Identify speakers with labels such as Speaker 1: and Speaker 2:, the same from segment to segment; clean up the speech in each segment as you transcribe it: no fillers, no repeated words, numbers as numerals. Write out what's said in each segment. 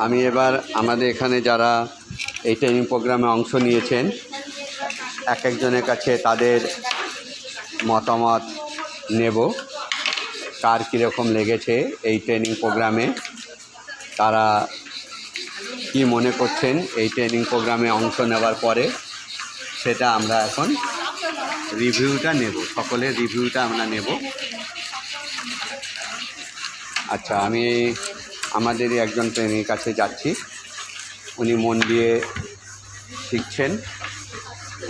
Speaker 1: আমি এবার আমাদের এখানে যারা এই ট্রেনিং প্রোগ্রামে অংশ নিয়েছেন এক একজনের কাছে তাদের মতামত নেব, কার কীরকম লেগেছে এই ট্রেনিং প্রোগ্রামে, তারা কি মনে করছেন এই ট্রেনিং প্রোগ্রামে অংশ নেওয়ার পরে, সেটা আমরা এখন রিভিউটা নেব, সকলের রিভিউটা আমরা নেব। আচ্ছা, আমি আমাদেরই একজন ট্রেনির কাছে যাচ্ছি, উনি মন দিয়ে শিখছেন।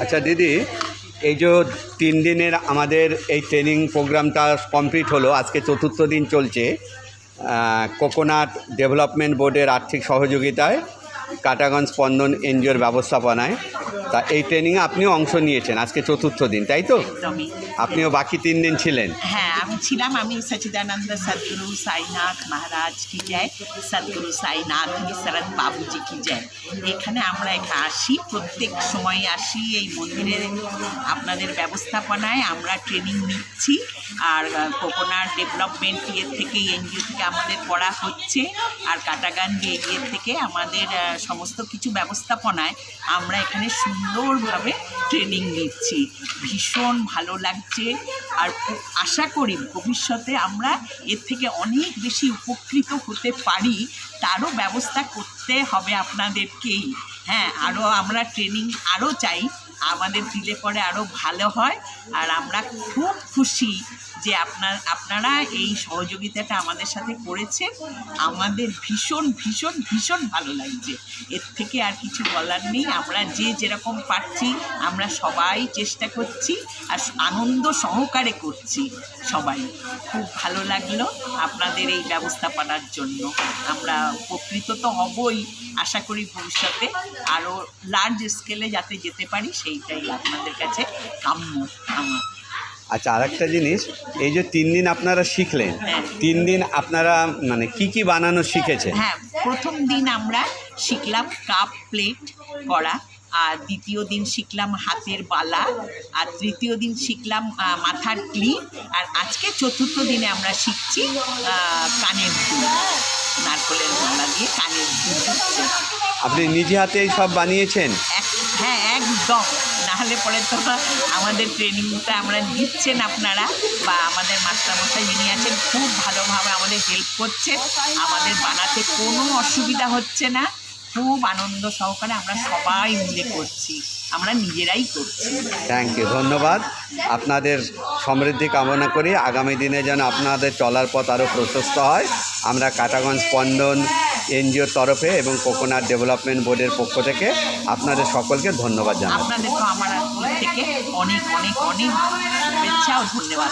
Speaker 1: আচ্ছা দিদি, এই যে 3 দিনের আমাদের এই ট্রেনিং প্রোগ্রামটা কমপ্লিট হলো, আজকে 4র্থ দিন চলছে, কোকোনাট ডেভেলপমেন্ট বোর্ডের আর্থিক সহযোগিতায় কাটাগঞ্জ স্পন্দন এনজিওর ব্যবস্থাপনায়। তা এই ট্রেনিংয়ে আপনিও অংশ নিয়েছেন, আজকে 4র্থ দিন, তাই তো? আপনিও বাকি 3 দিন ছিলেন?
Speaker 2: হ্যাঁ, আমি ছিলাম। আমি সচিদানন্দ সদ্গুরু সাইনাথ মহারাজ কি জয়, সদ্গুরু সাইনাথ শরৎ বাবুজি কি জয়। এখানে আমরা আসি, প্রত্যেক সময় আসি এই মন্দিরে। আপনাদের ব্যবস্থাপনায় আমরা ট্রেনিং নিচ্ছি, আর কোকোনাট ডেভেলপমেন্ট ইয়ের থেকে, এনজিও থেকে আমাদের পড়া হচ্ছে, আর কাটাগঞ্জ ইয়ের থেকে আমাদের সমস্ত কিছু ব্যবস্থাপনায় আমরা এখানে সুন্দরভাবে ট্রেনিং নিচ্ছি। ভীষণ ভালো লাগছে, আর আশা করি ভবিষ্যতে আমরা এর থেকে অনেক বেশি উপকৃত হতে পারি, তারও ব্যবস্থা করতে হবে আপনাদেরকেই। হ্যাঁ, আরও আমরা ট্রেনিং আরও চাই, আমাদের দিলে পরে আরও ভালো হয়। আর আমরা খুব খুশি যে আপনারা এই সহযোগিতাটা আমাদের সাথে করেছেন। আমাদের ভীষণ ভীষণ ভীষণ ভালো লাগছে, এর থেকে আর কিছু বলার নেই। আমরা যে যেরকম পারছি আমরা সবাই চেষ্টা করছি, আর আনন্দ সহকারে করছি সবাই। খুব ভালো লাগলো আপনাদের এই ব্যবস্থাপনার জন্য। আমরা উপকৃত তো হবই, আশা করি ভবিষ্যতে আরও লার্জ স্কেলে যাতে যেতে পারি, সেইটাই আপনাদের কাছে কাম্য আমার।
Speaker 1: আচ্ছা, আরেকটা জিনিস, এই যে 3 দিন আপনারা শিখলেন, 3 দিন আপনারা মানে কি বানানো শিখেছেন?
Speaker 2: হ্যাঁ, প্রথম দিন আমরা শিখলাম কাপ প্লেট করা, আর দ্বিতীয় দিন শিখলাম হাতের বালা, আর তৃতীয় দিন শিখলাম মাথার ক্লিপ, আর আজকে 4র্থ দিনে আমরা শিখছি কানের দুল, নারকেলের মালা দিয়ে কানের দুল হচ্ছে।
Speaker 1: আপনি নিজে হাতে এই সব বানিয়েছেন?
Speaker 2: হ্যাঁ, একদম। নাহলে পরে তো আমাদের ট্রেনিংটা আমরা দিচ্ছেন আপনারা, বা আমাদের মাস্টারমশাই যিনি আছেন খুব ভালোভাবে আমাদের হেল্প করছেন, আমাদের বানাতে কোনো অসুবিধা হচ্ছে না। খুব আনন্দ সহকারে আমরা সবাই মিলে করছি, আমরা নিজেরাই করছি।
Speaker 1: থ্যাংক ইউ, ধন্যবাদ। আপনাদের সমৃদ্ধি কামনা করি, আগামী দিনে যেন আপনাদের চলার পথ আরও প্রশস্ত হয়। আমরা কাটাগঞ্জ স্পন্দন এনজিওর তরফে এবং কোকোনাট ডেভেলপমেন্ট বোর্ডের পক্ষ থেকে আপনাদের সকলকে ধন্যবাদ জানাই।
Speaker 2: আপনাদেরকে আমার থেকে অনেক অনেক অনেক শুভেচ্ছা ও ধন্যবাদ।